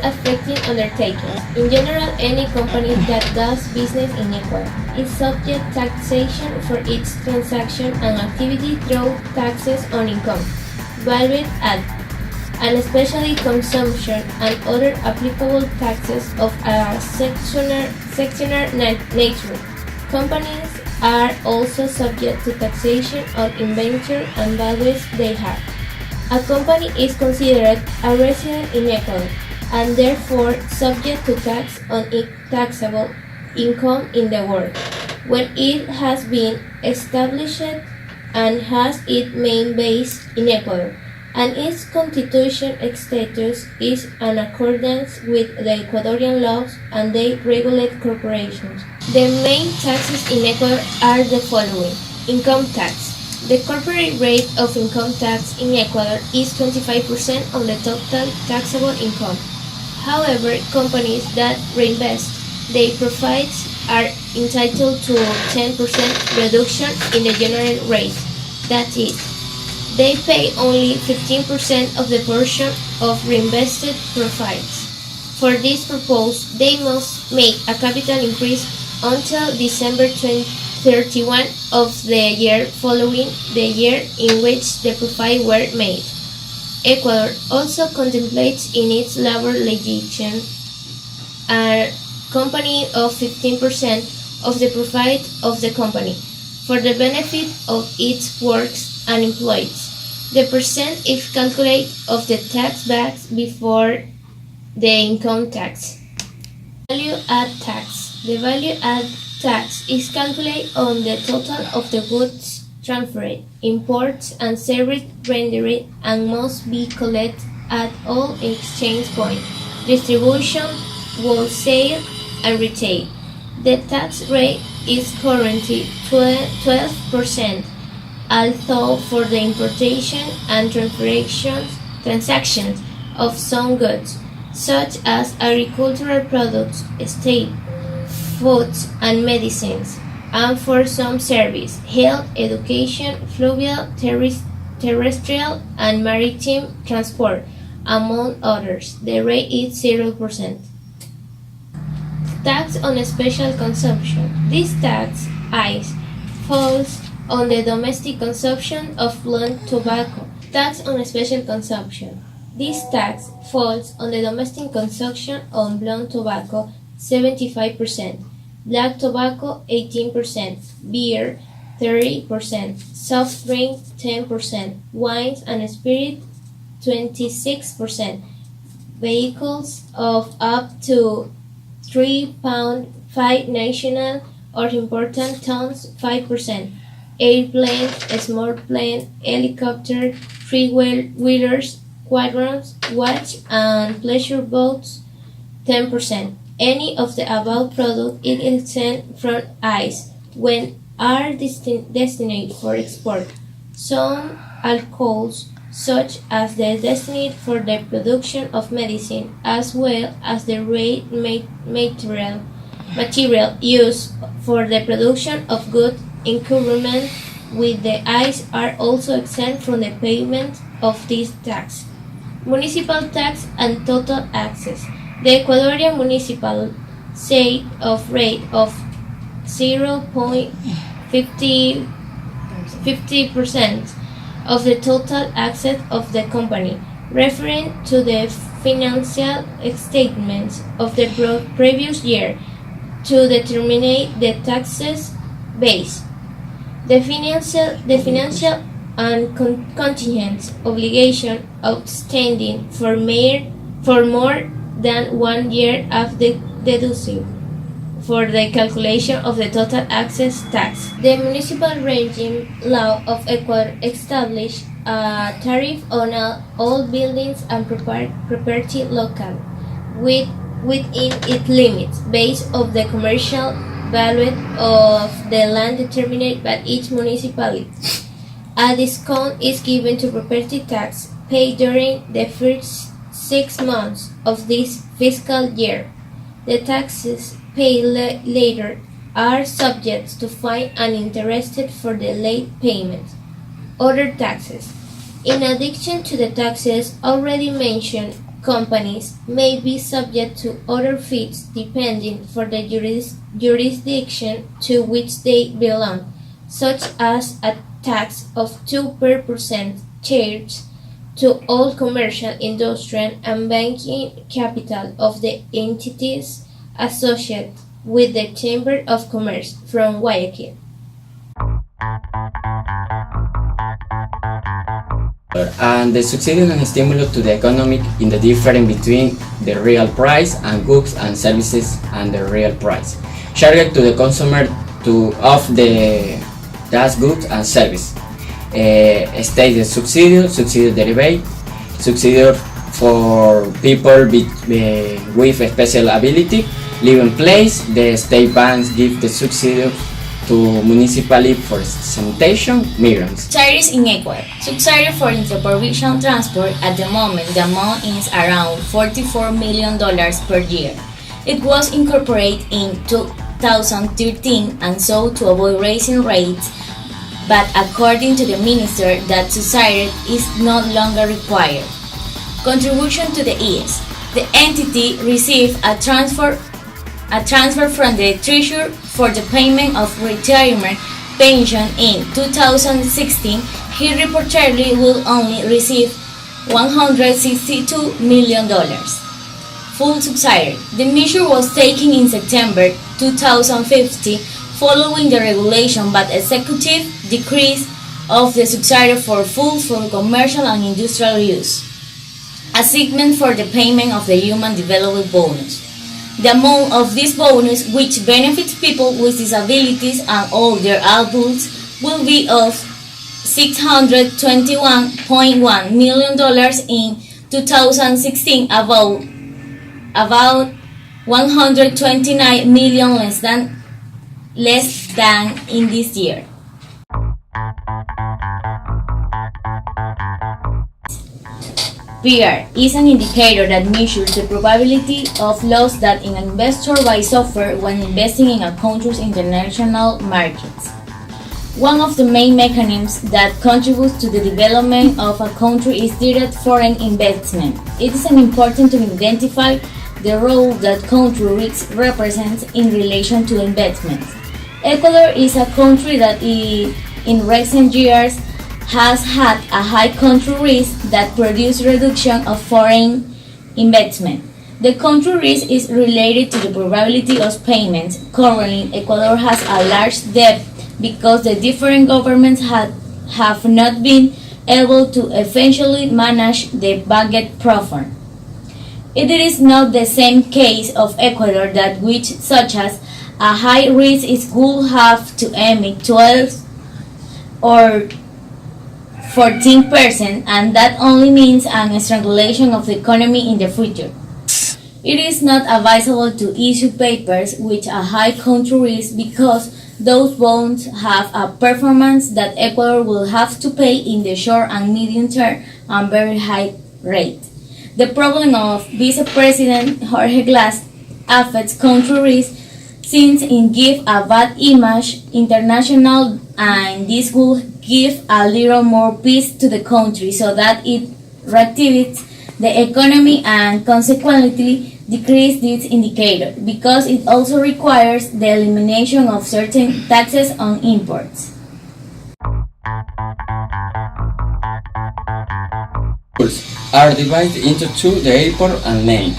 affecting undertakings. In general, any company that does business in Ecuador is subject to taxation for its transaction and activity through taxes on income, value added, and especially consumption and other applicable taxes of a sectional nature. Companies are also subject to taxation on inventory and values they have. A company is considered a resident in Ecuador and therefore subject to tax on its taxable income in the world when it has been established and has its main base in Ecuador, and its constitution status is in accordance with the Ecuadorian laws and they regulate corporations. The main taxes in Ecuador are the following. Income tax. The corporate rate of income tax in Ecuador is 25% on the total taxable income. However, companies that reinvest their profits are entitled to 10% reduction in the general rate. That is, they pay only 15% of the portion of reinvested profits. For this purpose, they must make a capital increase until December 31 of the year following the year in which the profits were made. Ecuador also contemplates in its labor legislation a company of 15% of the profit of the company for the benefit of its workers and employees. The percent is calculated of the tax base before the income tax. Value-add tax. The value-add tax is calculated on the total of the goods transferred, imports, and services rendered and must be collected at all exchange points, distribution, wholesale, and retail. The tax rate is currently 12%, although for the importation and transactions of some goods, such as agricultural products, steel, foods and medicines, and for some service, health, education, fluvial, terrestrial, and maritime transport, among others, the rate is 0%. Tax on special consumption. This tax falls on the domestic consumption of blunt tobacco. Tax on special consumption. This tax falls on the domestic consumption on blunt tobacco 75%, black tobacco 18%, beer 30%, soft drink 10%, wines and spirits 26%, vehicles of up to 3 pound 5 national or important tons 5%, airplanes, small plane, helicopter, three-wheelers, quadrants, watch and pleasure boats 10%. Any of the above products is exempt from ICE when are destined for export. Some alcohols, such as the destined for the production of medicine, as well as the material used for the production of goods in concurrence with the ICE, are also exempt from the payment of this tax. Municipal tax and total access. The Ecuadorian municipal set of rate of 0.50% of the total asset of the company, referring to the financial statements of the previous year to determine the taxes base. The financial and contingent obligation outstanding for more than 1 year after deductive for the calculation of the total access tax. The municipal regime law of Ecuador established a tariff on all buildings and property local within its limits based on the commercial value of the land determined by each municipality. A discount is given to property tax paid during the first 6 months of this fiscal year. The taxes paid later are subject to fine and interest for the late payment. Other taxes. In addition to the taxes already mentioned, Companies may be subject to other fees depending for the jurisdiction to which they belong, such as a tax of 2% charged to all commercial, industrial, and banking capital of the entities associated with the Chamber of Commerce from Guayaquil. And the subsidy and stimulus to the economy in the difference between the real price and goods and services and the real price charged to the consumer of that goods and service. State the subsidy derivative, subsidy for people with a special ability, living place. The state banks give the subsidy to municipality for sanitation migrants. Subsidies in Ecuador. Subsidy for interprovincial transport. At the moment, the amount is around $44 million per year. It was incorporated in 2013 and so to avoid raising rates, but according to the minister, that subsidy is no longer required. Contribution to the IES. The entity received a transfer from the Treasury for the payment of retirement pension in 2016. He reportedly will only receive $162 million. Full subsidy. The measure was taken in September 2015 following the regulation but executive decrease of the subsidy for food for commercial and industrial use. A segment for the payment of the Human Development Bonus. The amount of this bonus, which benefits people with disabilities and older adults, will be of $621.1 million in 2016, about $129 million less than in this year. PR is an indicator that measures the probability of loss that an investor may suffer when investing in a country's international markets. One of the main mechanisms that contributes to the development of a country is direct foreign investment. It is important to identify the role that country risk represents in relation to investment. Ecuador is a country that in recent years has had a high country risk that produced reduction of foreign investment. The country risk is related to the probability of payments. Currently, Ecuador has a large debt because the different governments have not been able to efficiently manage the budget proper. It is not the same case of Ecuador that which such as a high risk is could have to emit 12 or 14%, and that only means an strangulation of the economy in the future. It is not advisable to issue papers with a high country risk because those bonds have a performance that Ecuador will have to pay in the short and medium term and very high rate. The problem of Vice President Jorge Glass affects country risk since it gives a bad image international, and this will give a little more peace to the country so that it reactivates the economy and consequently decrease this indicator because it also requires the elimination of certain taxes on imports. Are divided into two, the airport and lane.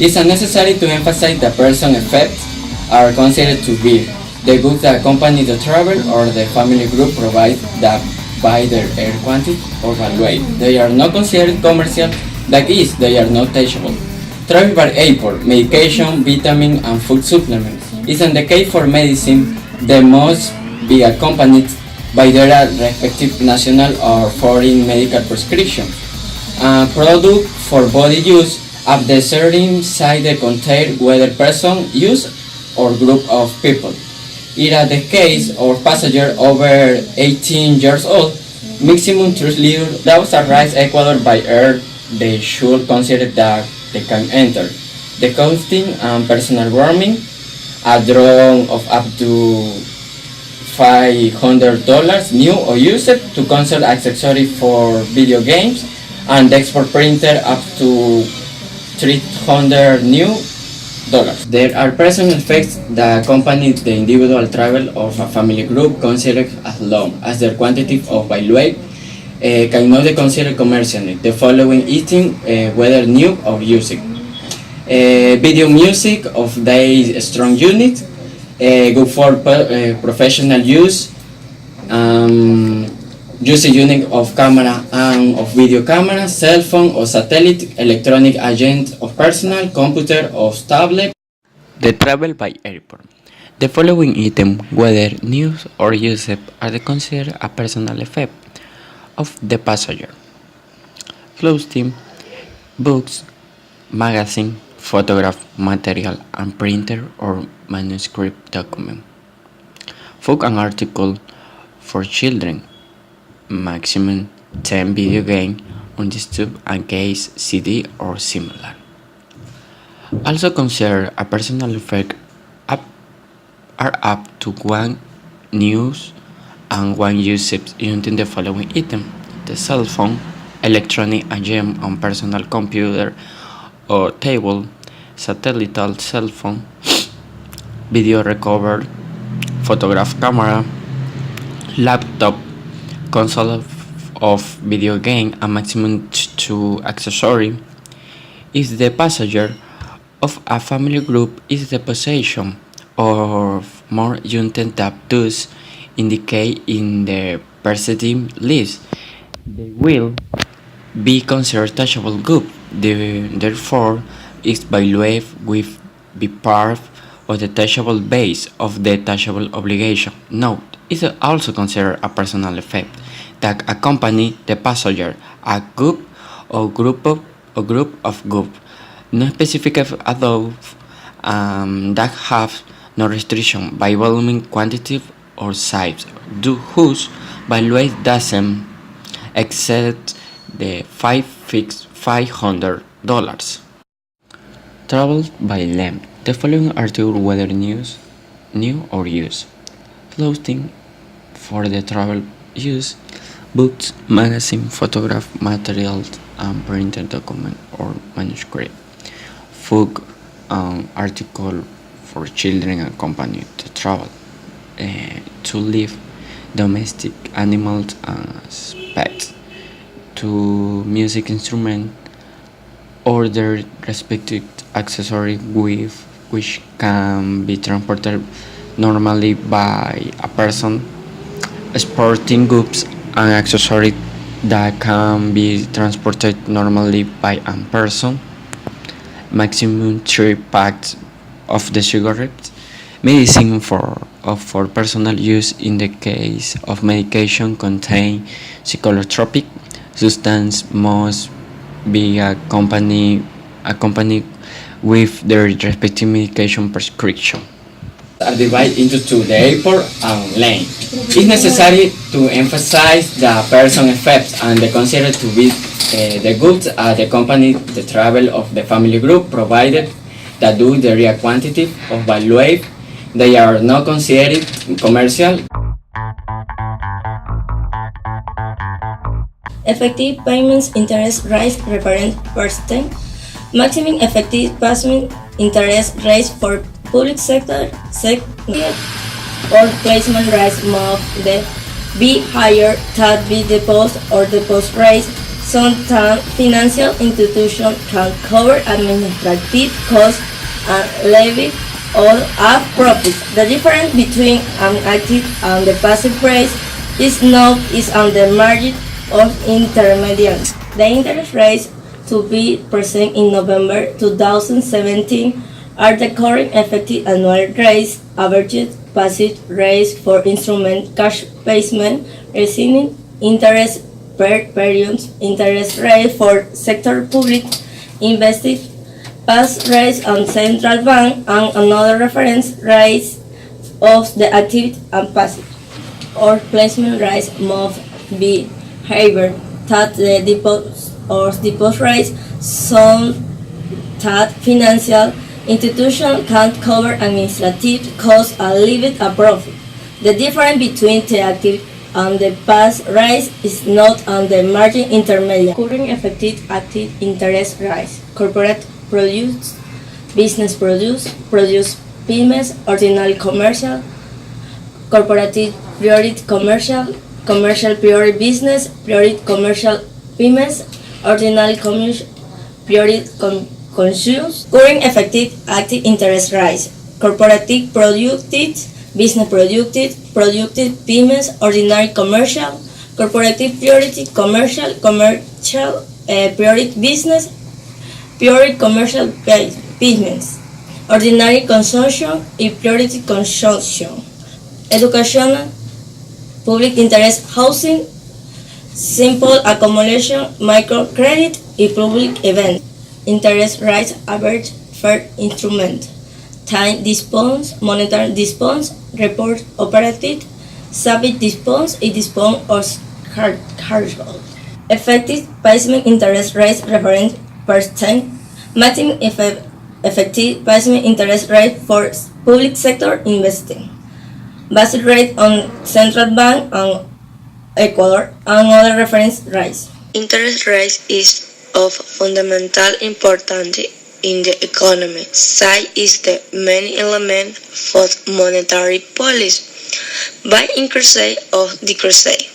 It's unnecessary to emphasize the person effects are considered to be the goods that accompany the travel or the family group provide that by their air quantity or value. They are not considered commercial, that is, they are not taxable. Travel by airport, medication, vitamin and food supplements. Is in the case for medicine, they must be accompanied by their respective national or foreign medical prescription. A product for body use of the certain side contain whether person use or group of people. In the case of passenger over 18 years old, maximum 3 liters that arrives Ecuador by air, they should consider that they can enter. The costing and personal warming, a drone of up to $500 new or used to console accessory for video games, and the export printer up to $300 new. There are personal effects that accompany the individual travel of a family group considered as long as their quantity of value cannot be considered commercially. The following item, whether new or used. Video music of their strong unit, good for professional use, use a unit of camera and of video camera, cell phone or satellite, electronic agent of personal, computer or tablet. The travel by airport. The following item, whether new or used, are considered a personal effect of the passenger. Clothing, books, magazine, photograph material, and printer or manuscript document. Book and article for children. Maximum 10 video game on YouTube and case CD or similar. Also consider a personal effect are up to one news and one usage using the following item: the cell phone, electronic agent on personal computer or table, satellite cell phone, video recorder, photograph camera, laptop, console of video game, and maximum 2 accessory. If the passenger of a family group is the possession of more units than those indicated in the preceding list, they will be considered taxable goods. Therefore, its value will be part of the taxable base of the taxable obligation. Note, it is also considered a personal effect that accompany the passenger, a group or group of group, no specific although that have no restriction by volume, quantity, or size, whose value doesn't exceed the $500. Travel by length. The following article, whether new or used. Clothing for the travel use, books, magazine, photograph materials, and printed document or manuscript. Book article for children and company to travel, to live, domestic animals as pets, to music instrument, order respective accessory with which can be transported normally by a person, sporting goods and accessories that can be transported normally by a person, maximum 3 packs of the cigarettes, medicine for personal use in the case of medication contain psychotropic substance must be accompanied with their respective medication prescription. Are divided into two, the airport and lane. It's necessary to emphasize the person effects and the consider to be the goods the company the travel of the family group provided that do the real quantity of value. They are not considered commercial. Effective payments interest rate reference percent. Maximum effective payment interest rate for public sector or placement rate must be higher than the deposit or deposit rate. Sometimes financial institutions can cover administrative costs and levy all up profits. The difference between an active and the passive rate is on the margin of intermediaries. The interest rates to be present in November 2017 are the current effective annual rates, average passive rates for instrument cash payment, receiving interest per period, interest rate for sector public, invested pass rates and central bank, and another reference rates of the active and passive or placement rates must be higher than the deposit rates. Some that financial institutions can't cover administrative costs and leave it a profit. The difference between the active and the pass rates is not on the margin intermediate. Current effective active interest rates. Corporate produce, business produce, produce pymes, ordinary commercial, corporative priority commercial, commercial priority business, priority commercial pymes, ordinary commercial, priority consumers, current effective active interest rates, corporative productive, business productive pymes, ordinary commercial, corporative priority commercial, priority business, priority commercial business, ordinary consumption y priority consumption, educational, public interest housing, simple accumulation, microcredit y public event, interest rates average fair instrument, time disposed, monetary disposed, report operative, savage disposed y disposed of household. Effective payment interest rates reference percent, maximum effective payment interest rate for public sector investing, basic rate on central bank and Ecuador and other reference rates. Interest rate is of fundamental importance in the economy. Size is the main element for monetary policy. By increase or decrease,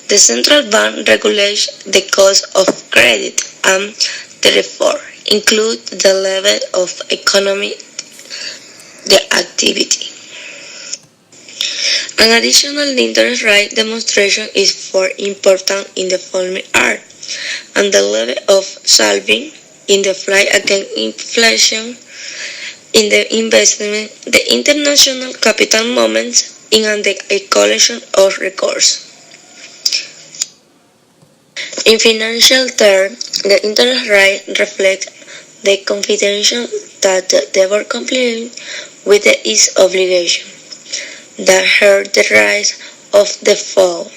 the central bank regulates the cost of credit and therefore include the level of economy, the activity. An additional interest rate demonstration is for important in the following are, and the level of solving in the fight against inflation, in the investment, the international capital movements, and the collection of recourse. In financial terms, the interest rate reflects the confidence that they were complying with its obligation. That hurt the rise of the fall.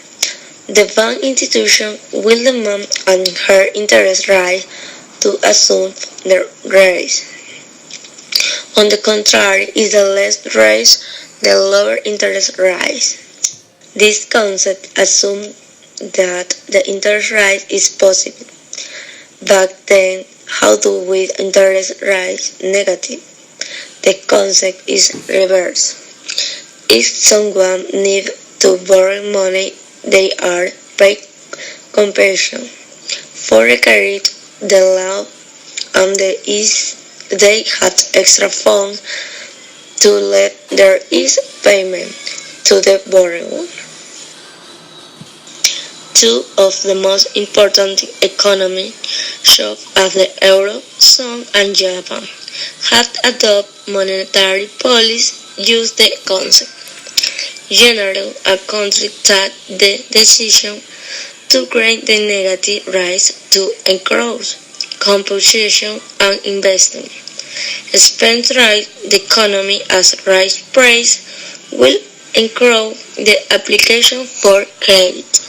The bank institution will demand an higher interest rate to assume the rise. On the contrary, is the less rise, the lower interest rise. This concept assumes that the interest rate is positive. Back then, how do we interest rate negative? The concept is reversed. If someone needs to borrow money, they are paid compensation for recurring the law, and they had extra funds to let there is payment to the borrower. Two of the most important economies, such as the Eurozone and Japan, have adopted monetary policy use the concept. Generally, a country takes the decision to grant the negative rates to encourage compensation and investment. Expense rate the economy as rise price will encourage the application for credit.